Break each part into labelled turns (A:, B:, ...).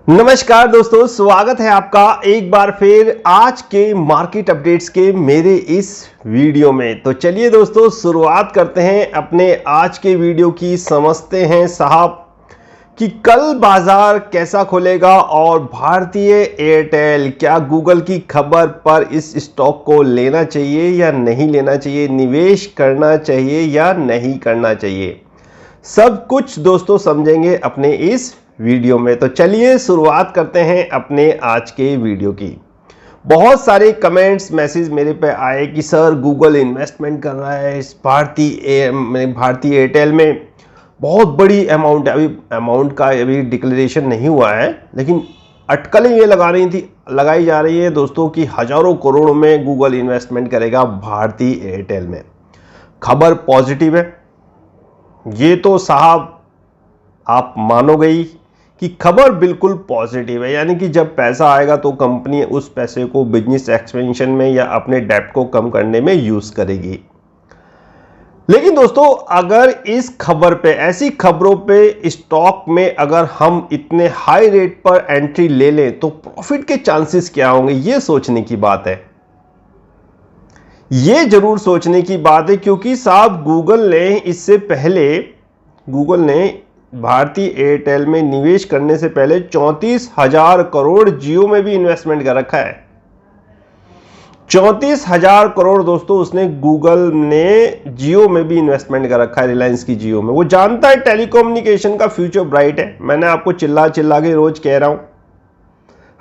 A: नमस्कार दोस्तों, स्वागत है आपका एक बार फिर आज के मार्केट अपडेट्स के मेरे इस वीडियो में। तो चलिए दोस्तों, शुरुआत करते हैं अपने आज के वीडियो की। समझते हैं साहब कि कल बाजार कैसा खुलेगा और भारतीय एयरटेल, क्या गूगल की खबर पर इस स्टॉक को लेना चाहिए या नहीं लेना चाहिए, निवेश करना चाहिए या नहीं करना चाहिए, सब कुछ दोस्तों समझेंगे अपने इस वीडियो में। तो चलिए शुरुआत करते हैं अपने आज के वीडियो की। बहुत सारे कमेंट्स मैसेज मेरे पे आए कि सर गूगल इन्वेस्टमेंट कर रहा है इस भारतीय एयरटेल में, बहुत बड़ी अमाउंट है। अभी अमाउंट का अभी डिक्लेरेशन नहीं हुआ है, लेकिन अटकलें ये लगाई जा रही है दोस्तों कि हजारों करोड़ में गूगल इन्वेस्टमेंट करेगा भारतीय एयरटेल में। खबर पॉजिटिव है, ये तो साहब आप मानोगे ही कि खबर बिल्कुल पॉजिटिव है। यानी कि जब पैसा आएगा तो कंपनी उस पैसे को बिजनेस एक्सपेंशन में या अपने डेब्ट को कम करने में यूज करेगी। लेकिन दोस्तों, अगर इस खबर पे, ऐसी खबरों पे स्टॉक में अगर हम इतने हाई रेट पर एंट्री ले लें तो प्रॉफिट के चांसेस क्या होंगे, ये सोचने की बात है। ये जरूर सोचने की बात है, क्योंकि साहब गूगल ने भारतीय एयरटेल में निवेश करने से पहले 34,000 करोड़ जियो में भी इन्वेस्टमेंट कर रखा है। 34,000 करोड़ दोस्तों उसने गूगल ने जियो में भी इन्वेस्टमेंट कर रखा है, रिलायंस की जियो में। वो जानता है टेलीकम्युनिकेशन का फ्यूचर ब्राइट है। मैंने आपको चिल्ला के रोज कह रहा हूं,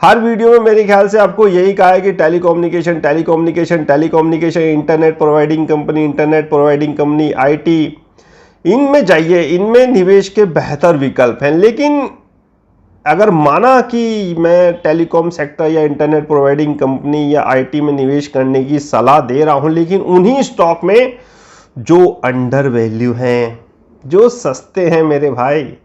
A: हर वीडियो में मेरे ख्याल से आपको यही कहा है कि telecommunication, internet providing company, IT, इनमें जाइए, इनमें निवेश के बेहतर विकल्प हैं। लेकिन अगर माना कि मैं टेलीकॉम सेक्टर या इंटरनेट प्रोवाइडिंग कंपनी या आईटी में निवेश करने की सलाह दे रहा हूं, लेकिन उन्हीं स्टॉक में जो अंडर वैल्यू हैं, जो सस्ते हैं मेरे भाई,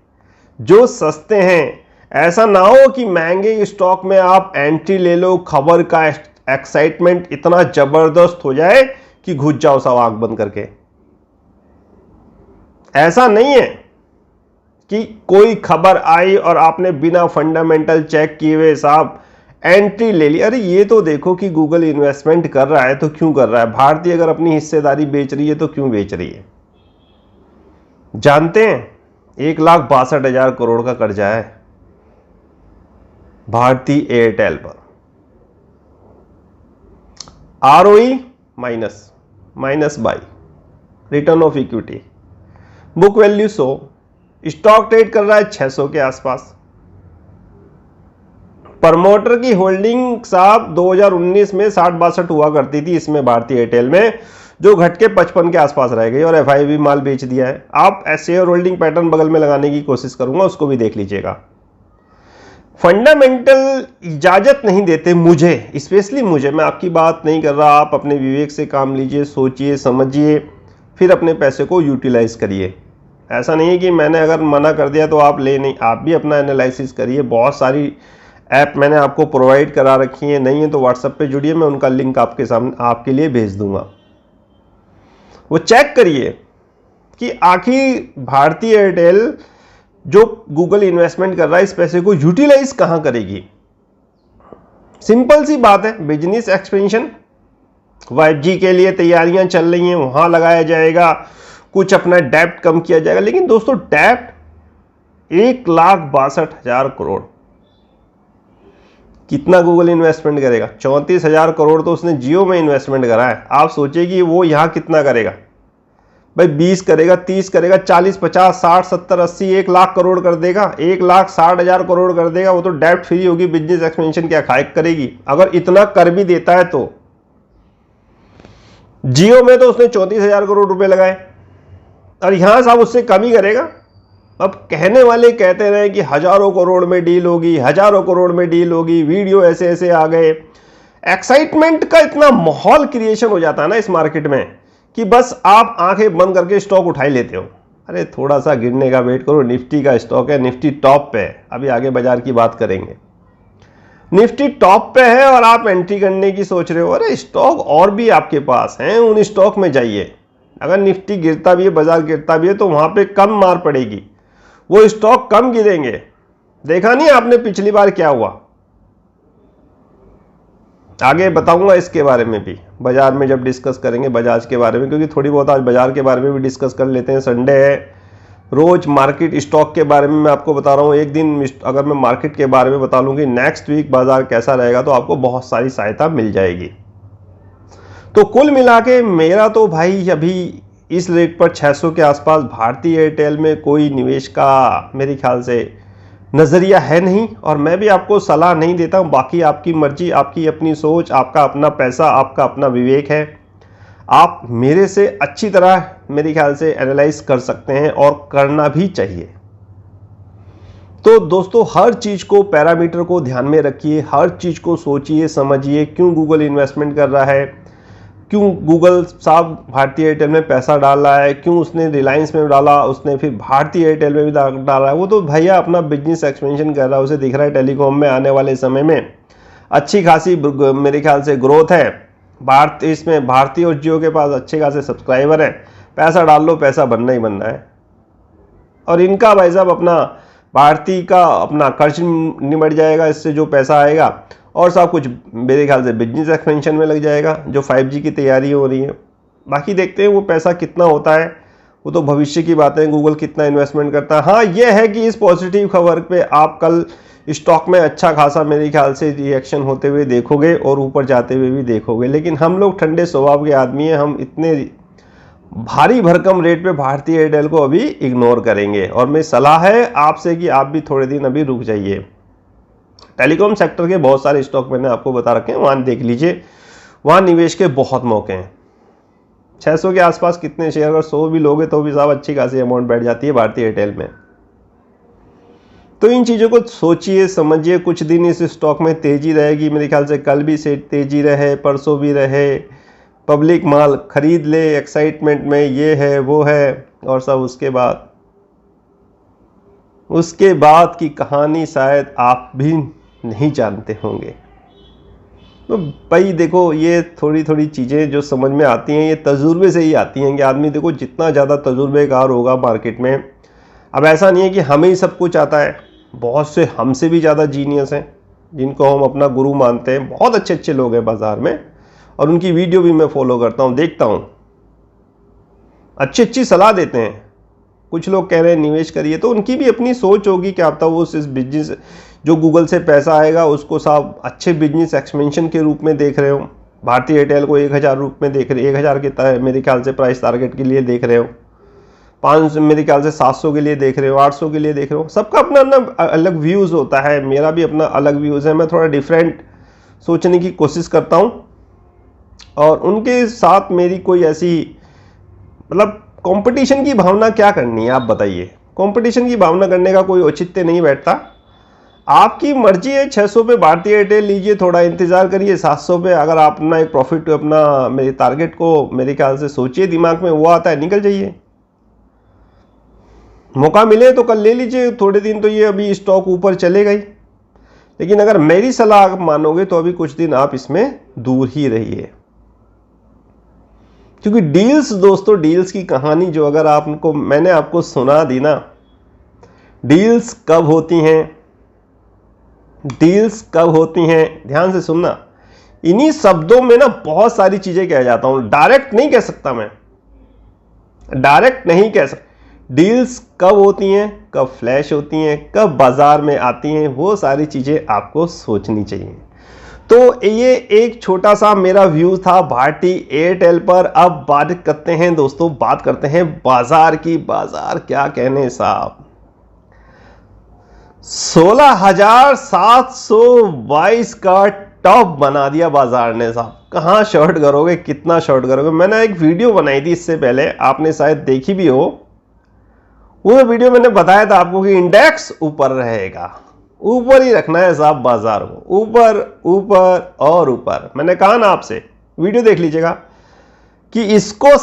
A: जो सस्ते हैं। ऐसा ना हो कि महंगे स्टॉक में आप एंट्री ले लो, खबर का एक्साइटमेंट इतना जबरदस्त हो जाए कि घुस जाओ सब आंख बंद करके। ऐसा नहीं है कि कोई खबर आई और आपने बिना फंडामेंटल चेक किए हुए साहब एंट्री ले ली। अरे ये तो देखो कि गूगल इन्वेस्टमेंट कर रहा है तो क्यों कर रहा है, भारतीय अगर अपनी हिस्सेदारी बेच रही है तो क्यों बेच रही है। जानते हैं 1,62,000 करोड़ का कर्जा है भारतीय एयरटेल पर। ROE -22, return of equity, book value 100, stock trade कर रहा है 600 के आसपास। प्रमोटर की होल्डिंग साहब 2019 में 60-62 हुआ करती थी इसमें, भारतीय एयरटेल में, जो घट के 55 के आसपास रह गई और एफआई भी माल बेच दिया है। आप शेयर होल्डिंग पैटर्न बगल में लगाने की कोशिश करूंगा, उसको भी देख लीजिएगा। फंडामेंटल इजाजत नहीं देते मुझे, स्पेशली मुझे, मैं आपकी बात नहीं कर रहा। आप अपने विवेक से काम लीजिए, सोचिए, समझिए, फिर अपने पैसे को यूटिलाइज करिए। ऐसा नहीं है कि मैंने अगर मना कर दिया तो आप ले नहीं, आप भी अपना एनालिसिस करिए। बहुत सारी ऐप मैंने आपको प्रोवाइड करा रखी है, नहीं है तो व्हाट्सएप पे जुड़िए, मैं उनका लिंक आपके सामने आपके लिए भेज दूंगा। वो चेक करिए कि आखिर भारतीय एयरटेल जो गूगल इन्वेस्टमेंट कर रहा है इस पैसे को यूटिलाइज कहां करेगी। सिंपल सी बात है, बिजनेस एक्सपेंशन, 5G के लिए तैयारियां चल रही हैं, वहां लगाया जाएगा, कुछ अपना डेब्ट कम किया जाएगा। लेकिन दोस्तों डेब्ट 1,62,000 करोड़, कितना गूगल इन्वेस्टमेंट करेगा? 34,000 करोड़ तो उसने जियो में इन्वेस्टमेंट करा है। आप सोचिए कि वो यहां कितना करेगा भाई, 20 करेगा, 30 करेगा, 40, 50, 60, 70, 80, 1 लाख करोड़ कर देगा, 1,60,000 करोड़ कर देगा। वो तो डेब्ट फ्री होगी, बिजनेस एक्सपेंशन क्या खाएक करेगी। अगर इतना कर भी देता है तो जियो में तो उसने 34,000 करोड़ रुपए लगाए और यहां साहब उससे कम ही करेगा। अब कहने वाले कहते रहे कि हजारों करोड़ में डील होगी, हजारों करोड़ में डील होगी, वीडियो ऐसे ऐसे आ गए। एक्साइटमेंट का इतना माहौल क्रिएशन हो जाता है ना इस मार्केट में कि बस आप आंखें बंद करके स्टॉक उठाई लेते हो। अरे थोड़ा सा गिरने का वेट करो, निफ्टी का स्टॉक है, निफ्टी टॉप पे है, अभी आगे बाजार की बात करेंगे। निफ्टी टॉप पे है और आप एंट्री करने की सोच रहे हो। अरे स्टॉक और भी आपके पास हैं, उन स्टॉक में जाइए। अगर निफ्टी गिरता भी है, बाजार गिरता भी है, तो वहां पे कम मार पड़ेगी, वो स्टॉक कम गिरेंगे। देखा नहीं आपने पिछली बार क्या हुआ? आगे बताऊंगा इसके बारे में भी, बाजार में जब डिस्कस करेंगे बजाज के बारे में, क्योंकि थोड़ी बहुत आज बाजार के बारे में भी डिस्कस कर लेते हैं। संडे है, रोज मार्केट स्टॉक के बारे में मैं आपको बता रहा हूँ। एक दिन अगर मैं मार्केट के बारे में बता लूँ कि नेक्स्ट वीक बाजार कैसा रहेगा, तो आपको बहुत सारी सहायता मिल जाएगी। तो कुल मिला के मेरा तो भाई अभी इस रेट पर 600 के आसपास भारतीय एयरटेल में कोई निवेश का मेरे ख्याल से नज़रिया है नहीं, और मैं भी आपको सलाह नहीं देता हूँ। बाकी आपकी मर्जी, आपकी अपनी सोच, आपका अपना पैसा, आपका अपना विवेक है। आप मेरे से अच्छी तरह मेरे ख्याल से एनालाइज कर सकते हैं, और करना भी चाहिए। तो दोस्तों, हर चीज़ को, पैरामीटर को ध्यान में रखिए, हर चीज़ को सोचिए समझिए। क्यों गूगल इन्वेस्टमेंट कर रहा है, क्यों गूगल साहब भारतीय एयरटेल में पैसा डाल रहा है, क्यों उसने रिलायंस में डाला, उसने फिर भारतीय एयरटेल में भी डाला है। वो तो भैया अपना बिजनेस एक्सपेंशन कर रहा है, उसे दिख रहा है टेलीकॉम में आने वाले समय में अच्छी खासी मेरे ख्याल से ग्रोथ है। इसमें भारतीय और जियो के पास अच्छे खासे सब्सक्राइबर हैं। पैसा डाल लो, पैसा बनना ही बनना है। और इनका भाई साहब अपना भारतीय का अपना खर्च निमट जाएगा इससे जो पैसा आएगा, और सब कुछ मेरे ख्याल से बिजनेस एक्सपेंशन में लग जाएगा, जो 5G की तैयारी हो रही है। बाकी देखते हैं वो पैसा कितना होता है, वो तो भविष्य की बात है, गूगल कितना इन्वेस्टमेंट करता है। हाँ, ये है कि इस पॉजिटिव खबर पे आप कल स्टॉक में अच्छा खासा मेरे ख्याल से रिएक्शन होते हुए देखोगे, और ऊपर जाते हुए भी देखोगे। लेकिन हम लोग ठंडे स्वभाव के आदमी हैं, हम इतने भारी भरकम रेट पे भारतीय एयरटेल को अभी इग्नोर करेंगे। और मेरी सलाह है आपसे कि आप भी थोड़े दिन अभी रुक जाइए। टेलीकॉम सेक्टर के बहुत सारे स्टॉक मैंने आपको बता रखे हैं, वहां देख लीजिए, वहां निवेश के बहुत मौके हैं। 600 के आसपास कितने शेयर, अगर 100 भी लोगे तो भी साहब अच्छी खासी अमाउंट बैठ जाती है भारतीय एयरटेल में। तो इन चीज़ों को सोचिए समझिए। कुछ दिन इस स्टॉक में तेजी रहेगी, मेरे ख्याल से कल भी से तेजी रहे, परसों भी रहे, पब्लिक माल खरीद ले एक्साइटमेंट में, ये है वो है, और सब उसके बाद की कहानी शायद आप भी नहीं जानते होंगे। तो भाई देखो, ये थोड़ी थोड़ी चीज़ें जो समझ में आती हैं, ये तजुर्बे से ही आती हैं। कि आदमी देखो जितना ज़्यादा तजुर्बेकार होगा मार्केट में, अब ऐसा नहीं है कि हमें ही सब कुछ आता है, बहुत से हमसे भी ज़्यादा जीनियस हैं जिनको हम अपना गुरु मानते हैं। बहुत अच्छे अच्छे लोग हैं बाज़ार में, और उनकी वीडियो भी मैं फॉलो करता हूँ, देखता हूँ, अच्छी अच्छी सलाह देते हैं। कुछ लोग कह रहे हैं निवेश करिए, तो उनकी भी अपनी सोच होगी। क्या पता वो इस बिजनेस जो गूगल से पैसा आएगा उसको साहब अच्छे बिजनेस एक्सपेंशन के रूप में देख रहे हो। भारतीय एयरटेल को 1000 रूप में देख रहे, 1000 के मेरे ख्याल से प्राइस टारगेट के लिए देख रहे हो, 500 मेरे ख्याल से 700 के लिए देख रहे हो, 800 के लिए देख रहे हो। सबका अपना अपना अलग व्यूज़ होता है, मेरा भी अपना अलग व्यूज़ है। मैं थोड़ा डिफरेंट सोचने की कोशिश करता हूँ, और उनके साथ मेरी कोई ऐसी मतलब कंपटीशन की भावना क्या करनी है आप बताइए। कंपटीशन की भावना करने का कोई औचित्य नहीं बैठता। आपकी मर्जी है, 600 पे भारतीय एयरटेल लीजिए, थोड़ा इंतजार करिए 700 पे। अगर आप अपना एक प्रॉफिट अपना मेरे टारगेट को मेरे ख्याल से सोचिए, दिमाग में वो आता है, निकल जाइए। मौका मिले तो कल ले लीजिए, थोड़े दिन तो ये अभी स्टॉक ऊपर चलेगा ही। लेकिन अगर मेरी सलाह आप मानोगे तो अभी कुछ दिन आप इसमें दूर ही रहिए। क्योंकि डील्स दोस्तों, डील्स की कहानी जो अगर आपको मैंने आपको सुना दी ना, डील्स कब होती हैं, डील्स कब होती हैं, ध्यान से सुनना। इन्हीं शब्दों में ना बहुत सारी चीजें कह जाता हूं, डायरेक्ट नहीं कह सकता मैं, डायरेक्ट नहीं कह सकता। डील्स कब होती हैं, कब फ्लैश होती हैं, कब बाजार में आती हैं, वो सारी चीजें आपको सोचनी चाहिए। तो ये एक छोटा सा मेरा व्यू था भारतीय एयरटेल पर। अब बात करते हैं दोस्तों, बात करते हैं बाजार की। बाजार क्या कहने साहब, 16,722 का टॉप बना दिया बाजार ने साहब। कहां शॉर्ट करोगे, कितना शॉर्ट करोगे। मैंने एक वीडियो बनाई थी इससे पहले, आपने शायद देखी भी हो। वो वीडियो मैंने बताया था आपको कि इंडेक्स ऊपर रहेगा, ऊपर ही रखना है साहब बाजार को, ऊपर ऊपर और ऊपर। मैंने कहा ना आपसे, वीडियो देख लीजिएगा, कि इसको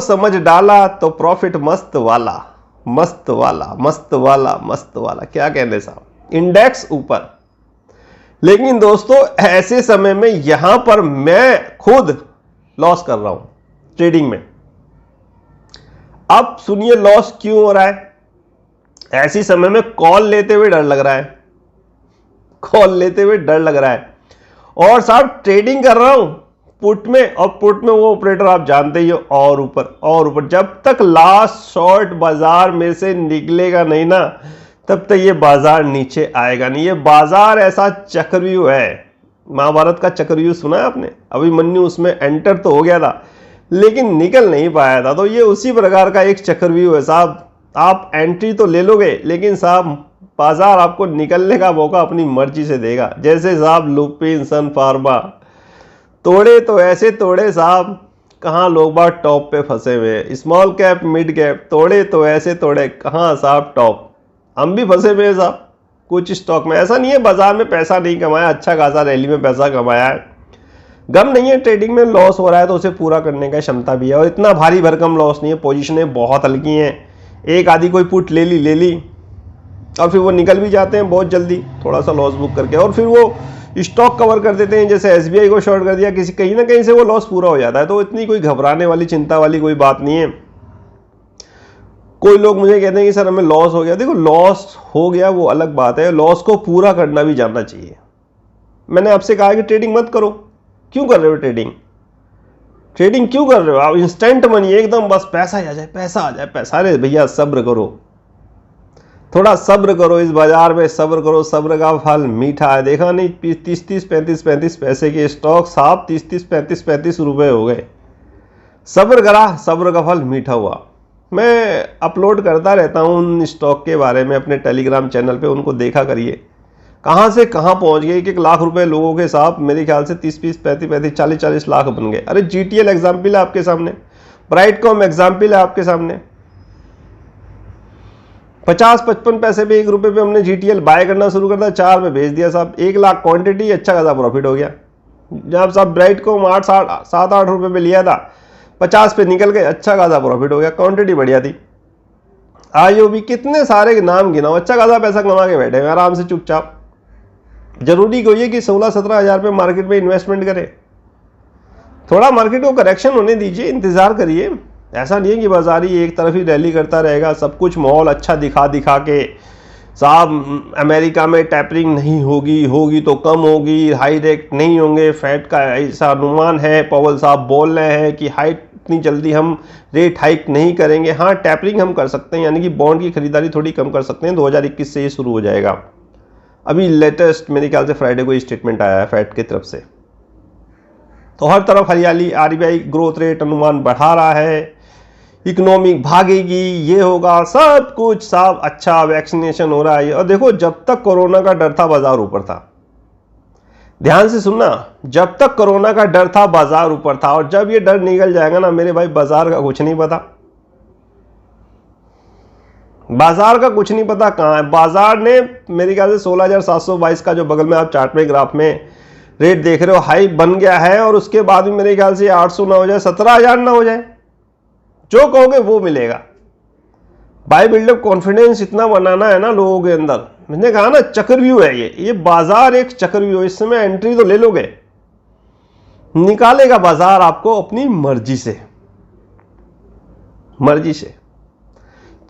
A: समझ डाला तो प्रॉफिट मस्त वाला मस्त वाला मस्त वाला मस्त वाला। क्या कहने साहब, इंडेक्स ऊपर। लेकिन दोस्तों ऐसे समय में यहां पर मैं खुद लॉस कर रहा हूं ट्रेडिंग में। अब सुनिए लॉस क्यों हो रहा है। ऐसी समय में कॉल लेते हुए डर लग रहा है, कॉल लेते हुए डर लग रहा है। और साहब ट्रेडिंग कर रहा हूं पुट में, और पुट में वो ऑपरेटर आप जानते ही हो, और ऊपर जब तक लास्ट शॉर्ट बाजार में से निकलेगा नहीं ना, तब तक ये बाजार नीचे आएगा नहीं। ये बाजार ऐसा चक्रव्यूह है, महाभारत का चक्रव्यूह सुना है आपने? अभिमन्यु उसमें एंटर तो हो गया था लेकिन निकल नहीं पाया था। तो ये उसी प्रकार का एक चक्रव्यूह है साहब। आप एंट्री तो ले लोगे लेकिन साहब बाजार आपको निकलने का मौका अपनी मर्जी से देगा। जैसे साहब लुपिन, सन फार्मा तोड़े तो ऐसे तोड़े साहब, कहाँ लोग बाग टॉप पे फंसे हुए। स्मॉल कैप, मिड कैप तोड़े तो ऐसे तोड़े, कहाँ साहब टॉप। हम भी फंसे हुए साहब कुछ स्टॉक में। ऐसा नहीं है बाजार में पैसा नहीं कमाया, अच्छा खासा रैली में पैसा कमाया है। गम नहीं है, ट्रेडिंग में लॉस हो रहा है तो उसे पूरा करने का क्षमता भी है, और इतना भारी भरकम लॉस नहीं है। पोजीशनें बहुत हल्की हैं, एक आधी कोई पुट ले ली और फिर वो निकल भी जाते हैं बहुत जल्दी थोड़ा सा लॉस बुक करके, और फिर वो स्टॉक कवर कर देते हैं। जैसे एसबीआई को शॉर्ट कर दिया, किसी कहीं ना कहीं से वो लॉस पूरा हो जाता है। तो इतनी कोई घबराने वाली, चिंता वाली कोई बात नहीं है। कोई लोग मुझे कहते हैं कि सर हमें लॉस हो गया। देखो लॉस हो गया वो अलग बात है, लॉस को पूरा करना भी जानना चाहिए। मैंने आपसे कहा कि ट्रेडिंग मत करो। क्यों कर रहे हो ट्रेडिंग क्यों कर रहे हो आप? इंस्टेंट मनी एकदम, बस पैसा आ जाए पैसा आ जाए पैसा। अरे भैया सब्र करो, थोड़ा सब्र करो, इस बाजार में सब्र करो, सब्र का फल मीठा है। देखा नहीं 30-30, 35-35 पैसे के स्टॉक साहब 30-30, 35-35 रुपए हो गए। सब्र करा, सब्र का फल मीठा हुआ। मैं अपलोड करता रहता हूँ उन स्टॉक के बारे में अपने टेलीग्राम चैनल पे, उनको देखा करिए कहाँ से कहाँ पहुँच गए। 1-1 लाख रुपए लोगों के साथ मेरे ख्याल से 30-30, 35-35, 40-40 लाख बन गए। अरे जीटीएल एग्जाम्पल है आपके सामने, ब्राइटकॉम एग्जाम्पल है आपके सामने। 50-55 पैसे पे, 1 रुपए पे हमने जीटीएल बाय करना शुरू कर दिया, 4 में भेज दिया साहब। 1 लाख क्वांटिटी, अच्छा खासा प्रॉफिट हो गया। जब साहब ब्राइटकॉम 7-8 रुपए पे लिया था, 50 पे निकल गए, अच्छा खासा प्रॉफिट हो गया, क्वांटिटी बढ़िया थी। आईओबी, कितने सारे नाम गिनाओ, अच्छा खासा पैसा कमा के बैठे हैं आराम से चुपचाप। जरूरी कोई है कि 16-17 हज़ार पे मार्केट में इन्वेस्टमेंट करें? थोड़ा मार्केट को करेक्शन होने दीजिए, इंतजार करिए। ऐसा नहीं है कि बाजारी एक तरफ ही रैली करता रहेगा, सब कुछ माहौल अच्छा दिखा के साहब अमेरिका में टैपरिंग नहीं होगी तो कम होगी, हाई रेट नहीं होंगे, फेड का ऐसा अनुमान है, पॉवेल साहब बोल रहे हैं कि इतनी जल्दी हम रेट हाइक नहीं करेंगे। हाँ टैपरिंग हम कर सकते हैं, यानी कि बॉन्ड की खरीदारी थोड़ी कम कर सकते हैं। 2021 से ये शुरू हो जाएगा। अभी लेटेस्ट मेरे ख्याल से फ्राइडे को स्टेटमेंट आया है फेड की तरफ से। तो हर तरफ हरियाली, आरबीआई ग्रोथ रेट अनुमान बढ़ा रहा है, इकोनॉमिक भागेगी, ये होगा, सब कुछ साफ अच्छा, वैक्सीनेशन हो रहा है। और देखो जब तक कोरोना का डर था बाजार ऊपर था, ध्यान से सुनना, जब तक कोरोना का डर था बाजार ऊपर था, और जब ये डर निकल जाएगा ना मेरे भाई, बाजार का कुछ नहीं पता। बाजार का कुछ नहीं पता कहां है। बाजार ने मेरे ख्याल से 16,722 का जो बगल में आप चार्ट में ग्राफ में रेट देख रहे हो हाई बन गया है, और उसके बाद भी मेरे ख्याल से 800 ना हो जाए, 17,000 ना हो जाए, जो कहोगे वो मिलेगा। बाय बिल्डअप कॉन्फिडेंस इतना बनाना है ना लोगों के अंदर। मैंने कहा ना चक्रव्यूह है ये बाजार एक चक्रव्यूह। इस समय एंट्री तो ले लोगे, निकालेगा बाजार आपको अपनी मर्जी से,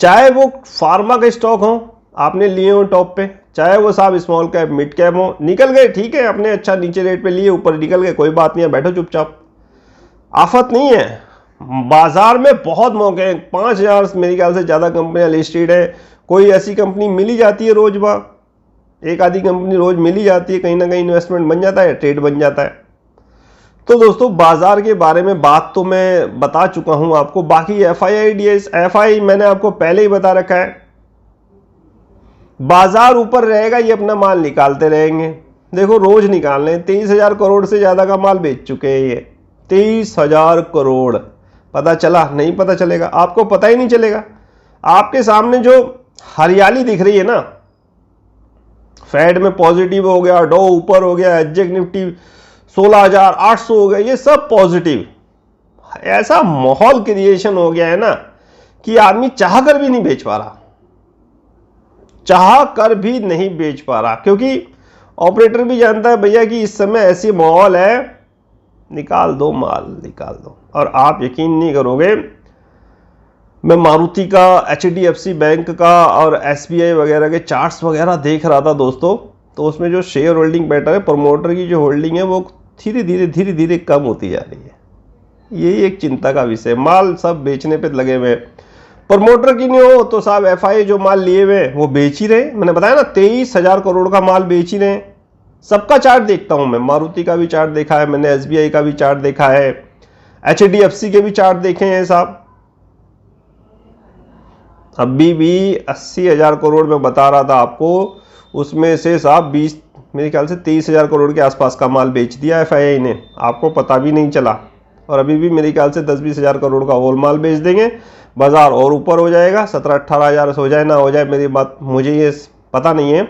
A: चाहे वो फार्मा के स्टॉक हो आपने लिए हो टॉप पे, चाहे वो साहब स्मॉल कैप, मिड कैप हो, निकल गए ठीक है, अपने अच्छा नीचे रेट पे लिए, ऊपर निकल गए, कोई बात नहीं है, बैठो चुपचाप, आफत नहीं है। बाजार में बहुत मौके हैं, 5,000 मेरे ख्याल से ज़्यादा कंपनियां लिस्टेड है। कोई ऐसी कंपनी मिली जाती है रोज बा, एक आधी कंपनी रोज मिली जाती है, कहीं ना कहीं इन्वेस्टमेंट बन जाता है, ट्रेड बन जाता है। तो दोस्तों बाजार के बारे में बात तो मैं बता चुका हूं आपको। बाकी एफआई मैंने आपको पहले ही बता रखा है, बाजार ऊपर रहेगा, ये अपना माल निकालते रहेंगे। देखो रोज निकाल रहे हैं, 23,000 करोड़ से ज्यादा का माल बेच चुके हैं ये, 23,000 करोड़। पता चला? नहीं पता चलेगा, आपको पता ही नहीं चलेगा। आपके सामने जो हरियाली दिख रही है ना, फेड में पॉजिटिव हो गया, डो ऊपर हो गया, एग्जैक्ट निफ्टी 16,800 हो गया, ये सब पॉजिटिव। ऐसा माहौल क्रिएशन हो गया है ना कि आदमी चाह कर भी नहीं बेच पा रहा, क्योंकि ऑपरेटर भी जानता है भैया कि इस समय ऐसी माहौल है, निकाल दो माल, निकाल दो। और आप यकीन नहीं करोगे, मैं मारुति का, HDFC बैंक का और SBI वगैरह के चार्ट्स वगैरह देख रहा था दोस्तों, तो उसमें जो शेयर होल्डिंग पैटर्न है, प्रमोटर की जो होल्डिंग है वो धीरे धीरे कम होती जा रही है। यही एक चिंता का विषय। माल सब बेचने पे लगे हुए। प्रमोटर की नहीं हो तो साहब FII जो माल लिए हुए वो बेच ही रहे। मैंने बताया ना 23,000 करोड़ का माल बेच ही रहे। सबका चार्ट देखता हूं मैं, मारुति का भी चार्ट देखा है मैंने, SBI का भी चार्ट देखा है, HDFC के भी चार्ट देखे हैं साहब। अभी भी 80,000 करोड़ में बता रहा था आपको, उसमें से साहब 20, मेरे ख्याल से 23,000 करोड़ के आसपास का माल बेच दिया FII ने, आपको पता भी नहीं चला। और अभी भी मेरे ख्याल से 10-20 हज़ार करोड़ का और माल बेच देंगे, बाजार और ऊपर हो जाएगा। 17-18 हज़ार हो जाए ना हो जाए, मेरी बात मुझे ये पता नहीं है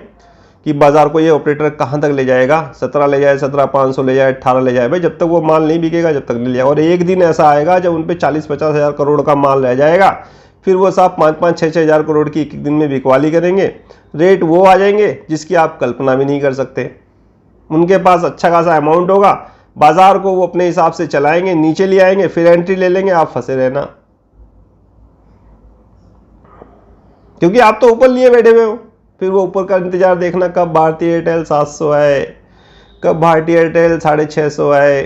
A: कि बाजार को ये ऑपरेटर कहाँ तक ले जाएगा। 17 ले जाए, 17,500 ले जाए, 18 ले जाए, भाई जब तक वो माल नहीं बिकेगा जब तक नहीं ले जाएगा। और एक दिन ऐसा आएगा जब उन पे 40-50 हज़ार करोड़ का माल रह जाएगा, फिर वो साहब 5-5, 6-6 हज़ार करोड़ की एक दिन में बिकवाली करेंगे। रेट वो आ जाएंगे जिसकी आप कल्पना भी नहीं कर सकते। उनके पास अच्छा खासा अमाउंट होगा, बाजार को वो अपने हिसाब से चलाएंगे, नीचे ले आएंगे, फिर एंट्री ले लेंगे, आप फंसे रहना। क्योंकि आप तो ऊपर लिए बैठे हुए हो, फिर वो ऊपर का इंतजार देखना कब भारती एयरटेल 700 आए, कब भारती एयरटेल 650 आए,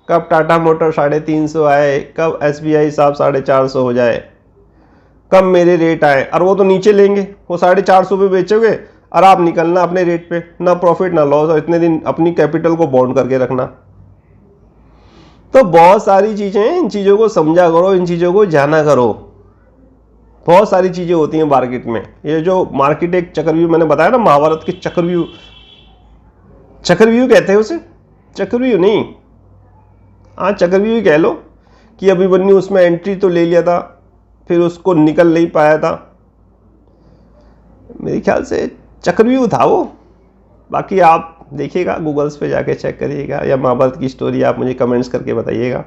A: कब टाटा मोटर 350 आए, कब SBI साहब 450 हो जाए, कब मेरे रेट आए। और वो तो नीचे लेंगे, वो 450 पे बेचोगे और आप निकलना अपने रेट पे, ना प्रॉफिट ना लॉस, और इतने दिन अपनी कैपिटल को बॉन्ड करके रखना। तो बहुत सारी चीजें हैं, इन चीजों को समझा करो, इन चीजों को जाना करो। बहुत सारी चीजें होती हैं मार्केट में। ये जो मार्केट एक चक्रव्यूह मैंने बताया ना, महाभारत के चक्रव्यूह, चक्रव्यूह कहते हैं उसे, चक्रव्यूह नहीं, हाँ चक्रव्यूह कह लो, कि अभिमन्यु उसमें एंट्री तो ले लिया था, फिर उसको निकल नहीं पाया था, मेरे ख्याल से चक्रव्यूह था वो। बाकी आप देखिएगा, गूगल्स पे जाके चेक करिएगा, या महाभारत की स्टोरी आप मुझे कमेंट्स करके बताइएगा।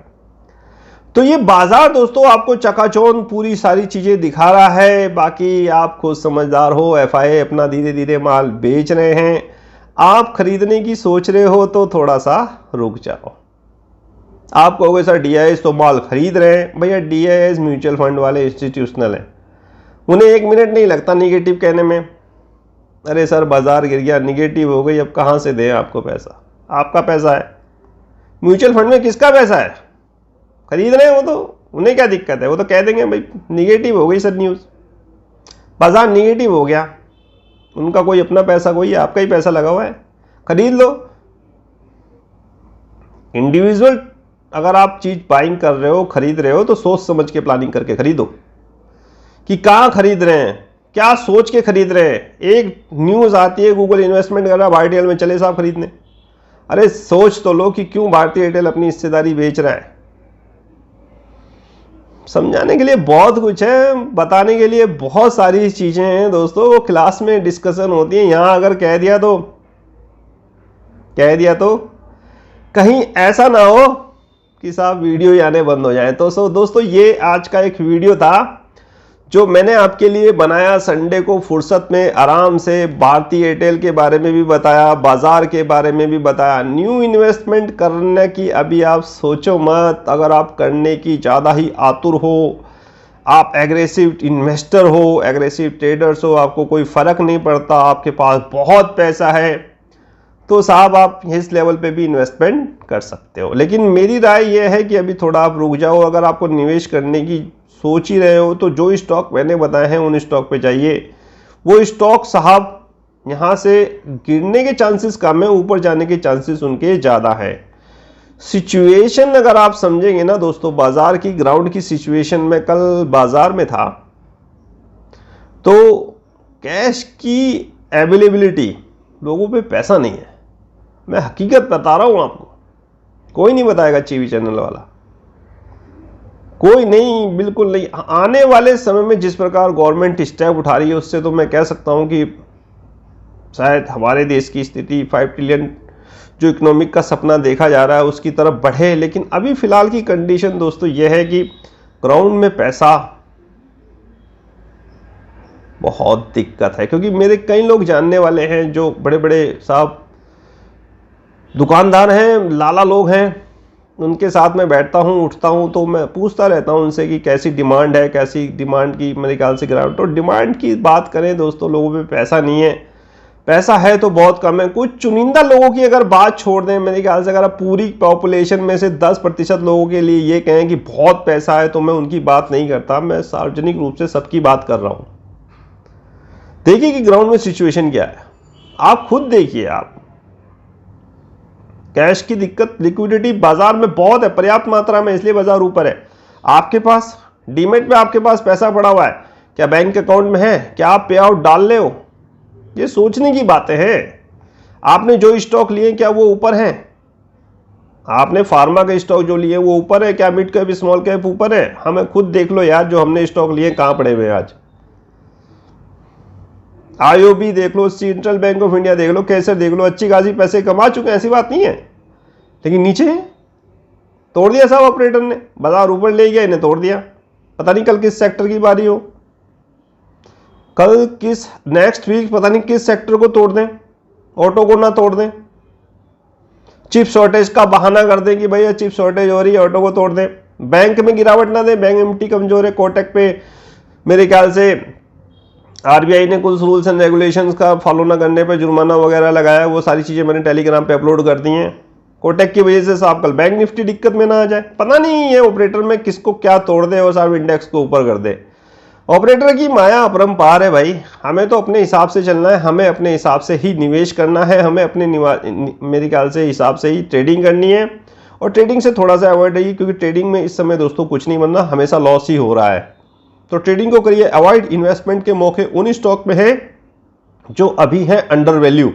A: तो ये बाजार दोस्तों आपको चकाचौंध पूरी सारी चीजें दिखा रहा है। बाकी आप खुद समझदार हो, FII अपना धीरे धीरे माल बेच रहे हैं, आप खरीदने की सोच रहे हो तो थोड़ा सा रुक जाओ। आप कहोगे सर DIIs तो माल खरीद रहे हैं, भैया DIIs म्यूचुअल फंड वाले इंस्टीट्यूशनल हैं, उन्हें 1 मिनट नहीं लगता निगेटिव कहने में। अरे सर बाजार गिर गया, निगेटिव हो गई, अब कहाँ से दें आपको पैसा? आपका पैसा है। म्यूचुअल फंड में किसका पैसा है? खरीद रहे हैं वो, तो उन्हें क्या दिक्कत है? वो तो कह देंगे भाई निगेटिव हो गई सर न्यूज़, बाजार निगेटिव हो गया, उनका कोई अपना पैसा कोई है, आपका ही पैसा लगा हुआ है, खरीद लो। इंडिविजुअल अगर आप चीज बाइंग कर रहे हो, खरीद रहे हो, तो सोच समझ के प्लानिंग करके खरीदो कि कहाँ खरीद रहे हैं, क्या सोच के खरीद रहे हैं। एक न्यूज़ आती है गूगल इन्वेस्टमेंट कर रहा है, भारती एयरटेल में चले साहब खरीदने। अरे सोच तो लो कि क्यों भारती एयरटेल अपनी हिस्सेदारी बेच रहा है। समझाने के लिए बहुत कुछ है, बताने के लिए बहुत सारी चीजें हैं दोस्तों, वो क्लास में डिस्कशन होती है। यहां अगर कह दिया तो कहीं ऐसा ना हो कि साहब वीडियो ही आने बंद हो जाए। तो दोस्तों ये आज का एक वीडियो था जो मैंने आपके लिए बनाया संडे को फुर्सत में, आराम से भारती एयरटेल के बारे में भी बताया, बाजार के बारे में भी बताया। न्यू इन्वेस्टमेंट करने की अभी आप सोचो मत। अगर आप करने की ज़्यादा ही आतुर हो, आप एग्रेसिव इन्वेस्टर हो, एग्रेसिव ट्रेडर्स हो, आपको कोई फ़र्क नहीं पड़ता, आपके पास बहुत पैसा है, तो साहब आप इस लेवल पे भी इन्वेस्टमेंट कर सकते हो। लेकिन मेरी राय यह है कि अभी थोड़ा आप रुक जाओ। अगर आपको निवेश करने की सोच ही रहे हो तो जो स्टॉक मैंने बताए हैं उन स्टॉक पे जाइए। वो स्टॉक साहब यहाँ से गिरने के चांसेस कम है, ऊपर जाने के चांसेस उनके ज़्यादा है। सिचुएशन अगर आप समझेंगे ना दोस्तों, बाजार की ग्राउंड की सिचुएशन में, कल बाजार में था तो कैश की अवेलेबिलिटी, लोगों पे पैसा नहीं है। मैं हकीकत बता रहा हूं आपको, कोई नहीं बताएगा टीवी चैनल वाला, कोई नहीं, बिल्कुल नहीं। आने वाले समय में जिस प्रकार गवर्नमेंट स्टेप उठा रही है उससे तो मैं कह सकता हूं कि शायद हमारे देश की स्थिति 5 ट्रिलियन जो इकोनॉमिक का सपना देखा जा रहा है उसकी तरफ बढ़े। लेकिन अभी फिलहाल की कंडीशन दोस्तों यह है कि ग्राउंड में पैसा बहुत दिक्कत है। क्योंकि मेरे कई लोग जानने वाले हैं जो बड़े बड़े साहब दुकानदार हैं, लाला लोग हैं, उनके साथ में बैठता हूँ, उठता हूँ, तो मैं पूछता रहता हूँ उनसे कि कैसी डिमांड है, कैसी डिमांड की मेरे ख्याल से ग्राउंड। तो डिमांड की बात करें दोस्तों, लोगों पे पैसा नहीं है, पैसा है तो बहुत कम है। कुछ चुनिंदा लोगों की अगर बात छोड़ दें, मेरे ख्याल से अगर आप पूरी पॉपुलेशन में से 10% लोगों के लिए ये कहें कि बहुत पैसा है, तो मैं उनकी बात नहीं करता, मैं सार्वजनिक रूप से सबकी बात कर रहा हूँ। देखिए कि ग्राउंड में सिचुएशन क्या है, आप खुद देखिए। आप कैश की दिक्कत, लिक्विडिटी बाजार में बहुत है, पर्याप्त मात्रा में, इसलिए बाजार ऊपर है। आपके पास डीमेट में आपके पास पैसा पड़ा हुआ है, क्या बैंक अकाउंट में है, क्या आप पे आउट डाल ले हो? ये सोचने की बातें हैं। आपने जो स्टॉक लिए क्या वो ऊपर हैं? आपने फार्मा के स्टॉक जो लिए वो ऊपर है क्या? मिड कैप स्मॉल कैप ऊपर है? हमें खुद देख लो यार, जो हमने स्टॉक लिए कहां पड़े हुए आज। आईओबी देख लो, सेंट्रल बैंक ऑफ इंडिया देख लो, कैसे देख लो, अच्छी खासी पैसे कमा चुके हैं, ऐसी बात नहीं है, लेकिन नीचे तोड़ दिया सब ऑपरेटर ने। बाजार ऊपर ले गया, इन्हें तोड़ दिया। पता नहीं कल किस सेक्टर की बारी हो, कल किस नेक्स्ट वीक पता नहीं किस सेक्टर को तोड़ दें, ऑटो को ना तोड़ दें, चिप शॉर्टेज का बहाना कर दें कि भैया चिप शॉर्टेज हो रही है, ऑटो को तोड़ दें। बैंक में गिरावट ना दें, बैंक एमटी कमजोर है। कोटक पे मेरे ख्याल से आरबीआई ने कुछ रूल्स एंड रेगुलेशंस का फॉलो ना करने पे जुर्माना वगैरह लगाया, वो सारी चीजें मैंने टेलीग्राम पे अपलोड कर दी हैं। कोटक की वजह से साहब कल बैंक निफ्टी दिक्कत में ना आ जाए। पता नहीं है ऑपरेटर में किसको क्या तोड़ दे और साहब इंडेक्स को ऊपर कर दे। ऑपरेटर की माया अपरंपार है भाई, हमें तो अपने हिसाब से चलना है, हमें अपने हिसाब से ही निवेश करना है, हमें अपने मेरे ख्याल से हिसाब से ही ट्रेडिंग करनी है। और ट्रेडिंग से थोड़ा सा अवॉइड रहिए, क्योंकि ट्रेडिंग में इस समय दोस्तों कुछ नहीं बनना, हमेशा लॉस ही हो रहा है। तो ट्रेडिंग को करिए अवॉइड। इन्वेस्टमेंट के मौके उन स्टॉक में है जो अभी है अंडर वैल्यू।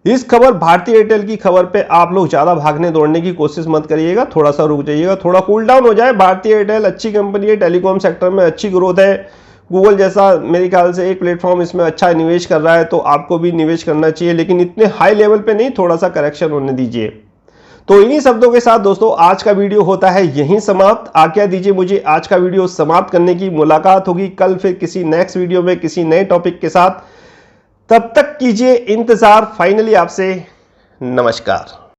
A: इस खबर भारतीय एयरटेल की खबर पे आप लोग ज्यादा भागने दौड़ने की कोशिश मत करिएगा, थोड़ा सा रुक जाइएगा, थोड़ा कूल डाउन हो जाए। भारतीय एयरटेल अच्छी कंपनी है, टेलीकॉम सेक्टर में अच्छी ग्रोथ है, गूगल जैसा मेरे ख्याल से एक प्लेटफॉर्म इसमें अच्छा निवेश कर रहा है, तो आपको भी निवेश करना चाहिए, लेकिन इतने हाई लेवल पे नहीं, थोड़ा सा करेक्शन होने दीजिए। तो इन्हीं शब्दों के साथ दोस्तों आज का वीडियो होता है यहीं समाप्त। आज्ञा दीजिए मुझे आज का वीडियो समाप्त करने की। मुलाकात होगी कल फिर किसी नेक्स्ट वीडियो में किसी नए टॉपिक के साथ। तब तक कीजिए इंतजार। फाइनली आपसे नमस्कार।